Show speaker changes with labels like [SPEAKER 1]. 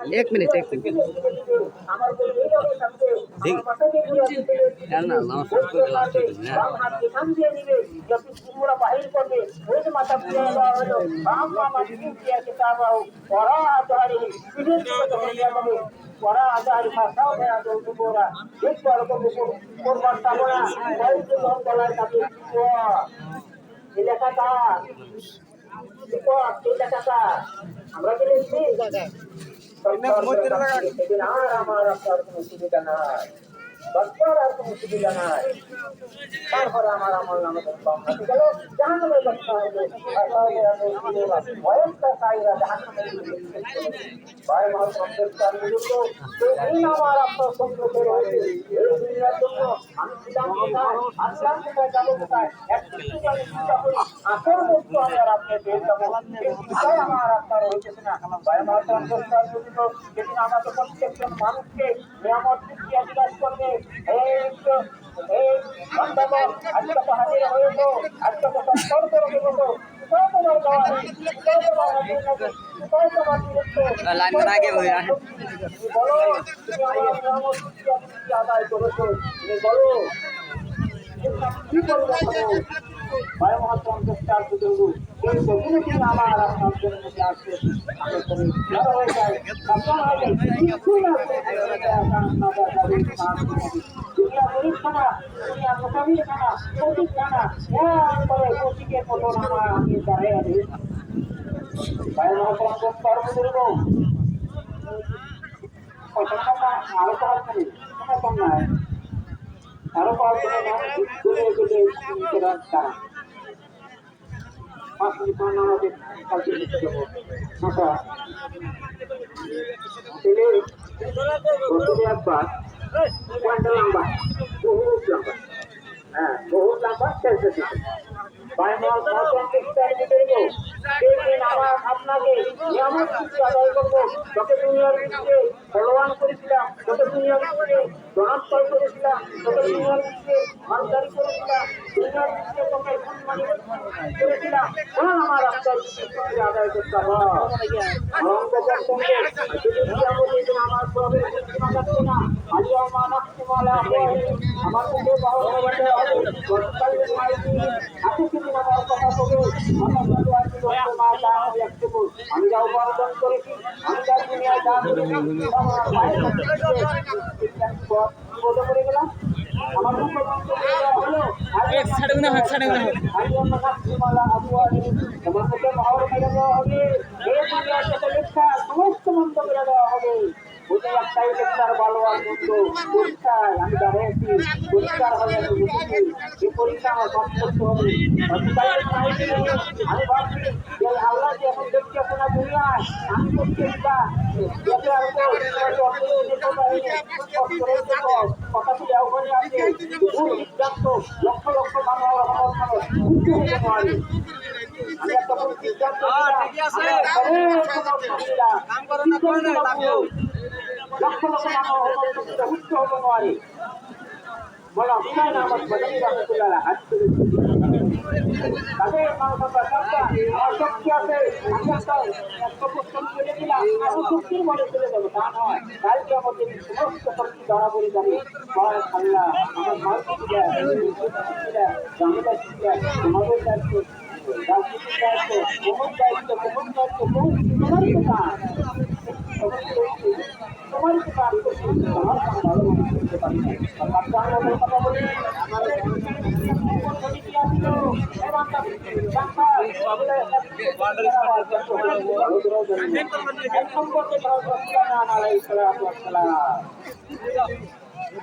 [SPEAKER 1] एक मिनट
[SPEAKER 2] পড়া আদার ভাষাও দেয়া যৌতুকরা ঠিক রকম করবার চাবনা কয়েকটি জন গলায় তাকে এলাকাটা এলাকাটা আমরা বলেছি সেদিন আর আমার আপনার কোনো সুবিধা নাই বাচ্চার আর কোনো সুবিধা নাই তারপরে আমার আমল নামে হাতে গেল জাহান্নামের বাচ্চা হইলে বয়সটা চাইরা জাহান্নামের ভাই আমার সন্দেশটার বিরুদ্ধ সেদিন আমার আপনার সন্দেশের হয়েছে এই দুনিয়ার জন্য আমি ছিলাম কোথায় আসলাম কোথায় যাবো কোথায় একটু আমি চিন্তা করি আসল বস্তু আমি আর আপনি পেয়ে যাবো সেটাই আমার আপনার হয়েছে না ভাই আমার সন্দেশটার বিরুদ্ধ সেদিন আমাকে প্রত্যেকজন মানুষকে নিয়ামত শিক্ষা বিকাশ করবে এই বান্দাগণ আজকে তো হাজির হয়েছ আজকে তো সত্তর করে দেবো বলো তুমি আমার নিয়ামত শিক্ষা আদায় করেছো তুমি বলো কি করবো ভাই মহাসংস্কার বুঝবো কিন্তু জিনিস আমার আপনার জন্য আসছে হয়ে যায় দুনিয়া গরিব খানা দুনিয়া মোটামির খানা প্রতীক খানা করে প্রতীকের মতন আমার আমি দাঁড়িয়ে আছি ভাই মহাসংস্কার বুঝবো আরো কম নাই আরো কয়েকজনের নাম পাঁচ মিনিট আমাদের কালকে লিখতে দেবো একবার পয়েন্টটা লম্বা বহুত লম্বা হ্যাঁ বহুত লম্বা শেষ আমার আপনাকে নিয়ামত শিক্ষা আদায় করবো তোকে দুনিয়ার দিকে ভগবান করেছিলাম তোকে দুনিয়ার দিকে জনাত্তর করেছিলাম তোকে দুনিয়ার দিকে মানদারি করেছিলাম দুনিয়ার দিকে তোকে করেছিলাম আমার আপনার শিক্ষা আদায় করতে হবে আমার প্রবেশ যাচ্ছে না আলিয়া মানব তোমালা আমার মুখে আমি যা উপার্জন করেছি আমি যা দুনিয়ায় যা করে গেলাম আমার সমস্ত মন্দ করে দেওয়া হবে একটাই লেখার ভালো আর মন্দ পরীক্ষায় আমি দাঁড়িয়েছি পরীক্ষার হয়ে আমি বুঝেছি এই পরীক্ষা আমার পাস করতে হবে আমি ভাবছি যে আল্লাহ যে এখন দেখছি আপনার দুনিয়ায় আমি করছি কথাটি আহ্বানে আছে ভুল সিদ্ধান্ত লক্ষ লক্ষ মানুষ আমি একটা সিদ্ধান্ত লক্ষ লক্ষ মানুষ উচ্চ হতে পারে বলা বিনয় নামক বদলি রহমতুল্লাহ হাত তুলে তাদের আমার শক্তি আছে শক্তির বলে চলে যাবো তা নয় কালকে আমাদের সমস্ত শক্তি ধরা পড়ে যাবে আল্লাহ আমার মাকে আমাদের দায়িত্ব তোমার সম্পর্কে